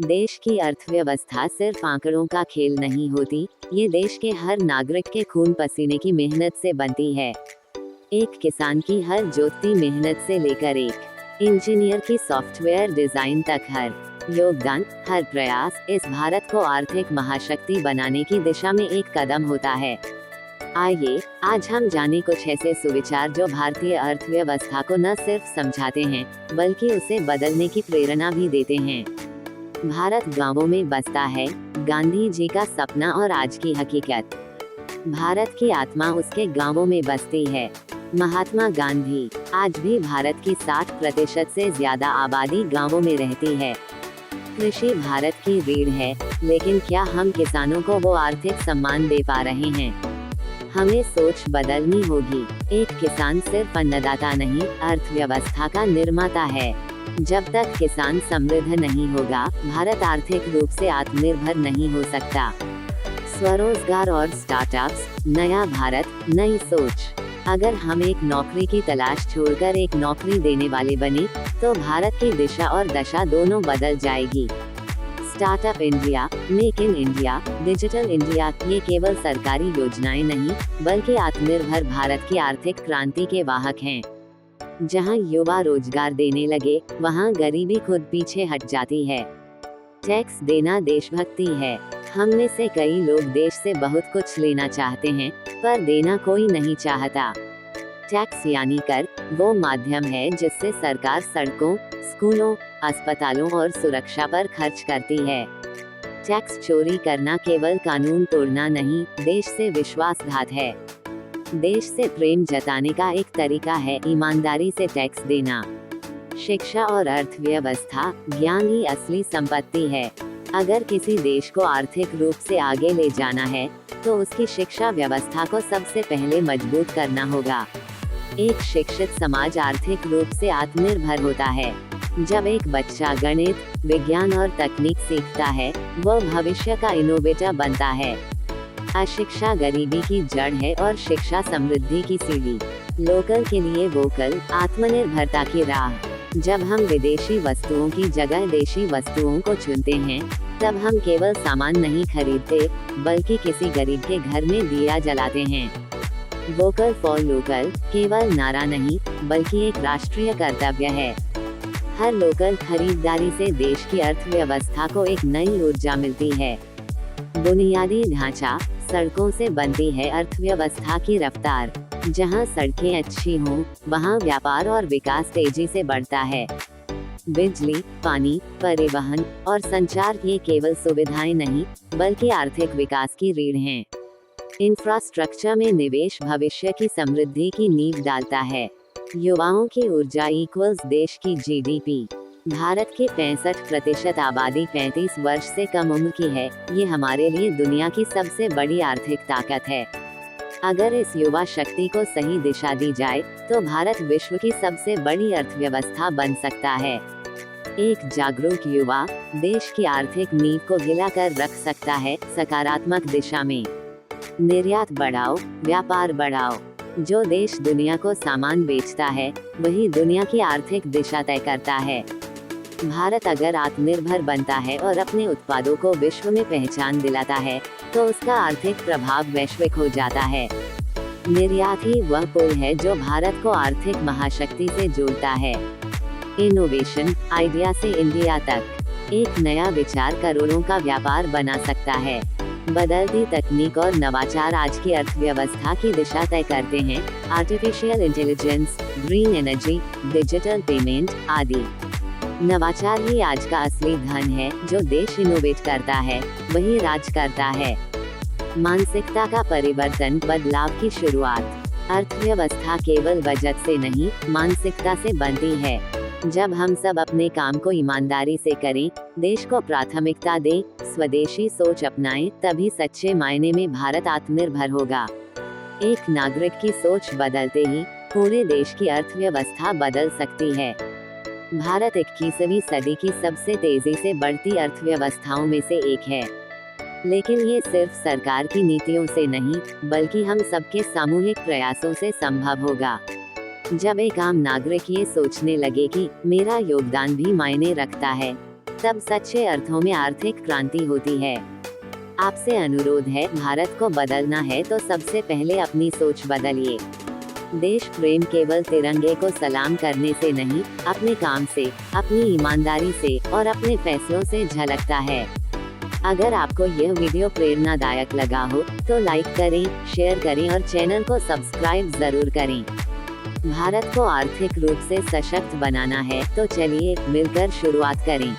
देश की अर्थव्यवस्था सिर्फ आंकड़ों का खेल नहीं होती, ये देश के हर नागरिक के खून पसीने की मेहनत से बनती है। एक किसान की हर जोतती मेहनत से लेकर एक इंजीनियर की सॉफ्टवेयर डिजाइन तक हर योगदान, हर प्रयास इस भारत को आर्थिक महाशक्ति बनाने की दिशा में एक कदम होता है। आइए आज हम जाने कुछ ऐसे सुविचार जो भारतीय अर्थव्यवस्था को न सिर्फ समझाते हैं, बल्कि उसे बदलने की प्रेरणा भी देते हैं। भारत गांवों में बसता है, गांधी जी का सपना और आज की हकीकत। भारत की आत्मा उसके गांवों में बसती है। महात्मा गांधी। आज भी भारत की 60% से ज्यादा आबादी गांवों में रहती है। कृषि भारत की रीढ़ है, लेकिन क्या हम किसानों को वो आर्थिक सम्मान दे पा रहे हैं? हमें सोच बदलनी होगी। एक किसान सिर्फ अन्नदाता नहीं, अर्थव्यवस्था का निर्माता है। जब तक किसान समृद्ध नहीं होगा, भारत आर्थिक रूप से आत्मनिर्भर नहीं हो सकता। स्वरोजगार और स्टार्टअप्स, नया भारत, नई सोच। अगर हम एक नौकरी की तलाश छोड़कर एक नौकरी देने वाले बने, तो भारत की दिशा और दशा दोनों बदल जाएगी। Startup India, make in India, digital India, ये केवल सरकारी योजनाएं नहीं, बल्कि आत्मनिर्भर भारत की आर्थिक क्रांति के वाहक हैं। जहां युवा रोजगार देने लगे, वहां गरीबी खुद पीछे हट जाती है। टैक्स देना देशभक्ति है। हम में से कई लोग देश से बहुत कुछ लेना चाहते हैं, पर देना कोई नहीं चाहता। टैक्स यानी कर, वो माध्यम है जिससे सरकार सड़कों, स्कूलों, अस्पतालों और सुरक्षा पर खर्च करती है। टैक्स चोरी करना केवल कानून तोड़ना नहीं, देश से विश्वासघात है। देश से प्रेम जताने का एक तरीका है ईमानदारी से टैक्स देना। शिक्षा और अर्थव्यवस्था, ज्ञान ही असली संपत्ति है। अगर किसी देश को आर्थिक रूप से आगे ले जाना है, तो उसकी शिक्षा व्यवस्था को सबसे पहले मजबूत करना होगा। एक शिक्षित समाज आर्थिक रूप से आत्मनिर्भर होता है। जब एक बच्चा गणित, विज्ञान और तकनीक सीखता है, वह भविष्य का इनोवेटर बनता है। अशिक्षा गरीबी की जड़ है और शिक्षा समृद्धि की सीढ़ी। लोकल के लिए वोकल, आत्मनिर्भरता की राह। जब हम विदेशी वस्तुओं की जगह देशी वस्तुओं को चुनते हैं, तब हम केवल सामान नहीं खरीदते, बल्कि किसी गरीब के घर में दिया जलाते हैं। वोकल फॉर लोकल केवल नारा नहीं, बल्कि एक राष्ट्रीय कर्तव्य है। हर लोकल खरीदारी से देश की अर्थव्यवस्था को एक नई ऊर्जा मिलती है। बुनियादी ढांचा, सड़कों से बनती है अर्थव्यवस्था की रफ्तार। जहां सड़कें अच्छी हों, वहां व्यापार और विकास तेजी से बढ़ता है। बिजली, पानी, परिवहन और संचार ये केवल सुविधाएं नहीं, बल्कि आर्थिक विकास की रीढ़ हैं। इंफ्रास्ट्रक्चर में निवेश भविष्य की समृद्धि की नींव डालता है। युवाओं की ऊर्जा इक्वल्स देश की जीडीपी। भारत की 65% आबादी 35 वर्ष से कम उम्र की है। ये हमारे लिए दुनिया की सबसे बड़ी आर्थिक ताकत है। अगर इस युवा शक्ति को सही दिशा दी जाए, तो भारत विश्व की सबसे बड़ी अर्थव्यवस्था बन सकता है। एक जागरूक युवा देश की आर्थिक नींव को हिलाकर रख सकता है, सकारात्मक दिशा में। निर्यात बढ़ाओ, व्यापार बढ़ाओ। जो देश दुनिया को सामान बेचता है, वही दुनिया की आर्थिक दिशा तय करता है। भारत अगर आत्मनिर्भर बनता है और अपने उत्पादों को विश्व में पहचान दिलाता है, तो उसका आर्थिक प्रभाव वैश्विक हो जाता है। निर्यात ही वह पुल है जो भारत को आर्थिक महाशक्ति से जोड़ता है। इनोवेशन, आइडिया से इंडिया तक। एक नया विचार करोड़ों का व्यापार बना सकता है। बदलती तकनीक और नवाचार आज की अर्थव्यवस्था की दिशा तय करते हैं। Artificial intelligence, green energy, digital payment आदि। नवाचार ही आज का असली धन है। जो देश इनोवेट करता है, वही राज करता है। मानसिकता का परिवर्तन, बदलाव की शुरुआत। अर्थव्यवस्था केवल बजट से नहीं, मानसिकता से बनती है। जब हम सब अपने काम को ईमानदारी से करें, देश को प्राथमिकता दें, स्वदेशी सोच अपनाएं, तभी सच्चे मायने में भारत आत्मनिर्भर होगा। एक नागरिक की सोच बदलते ही पूरे देश की अर्थव्यवस्था बदल सकती है। भारत 21वीं सदी की सबसे तेजी से बढ़ती अर्थव्यवस्थाओं में से एक है। लेकिन ये सिर्फ सरकार की नीतियों से नहीं, बल्कि हम सबके सामूहिक प्रयासों से संभव होगा। जब एक आम नागरिक ये सोचने लगे कि मेरा योगदान भी मायने रखता है, तब सच्चे अर्थों में आर्थिक क्रांति होती है। आपसे अनुरोध है, भारत को बदलना है तो सबसे पहले अपनी सोच बदलिए। देश प्रेम केवल तिरंगे को सलाम करने से नहीं, अपने काम से, अपनी ईमानदारी से और अपने फैसलों से झलकता है। अगर आपको यह वीडियो प्रेरणादायक लगा हो तो लाइक करें, शेयर करें और चैनल को सब्सक्राइब जरूर करें। भारत को आर्थिक रूप से सशक्त बनाना है तो चलिए मिलकर शुरुआत करें।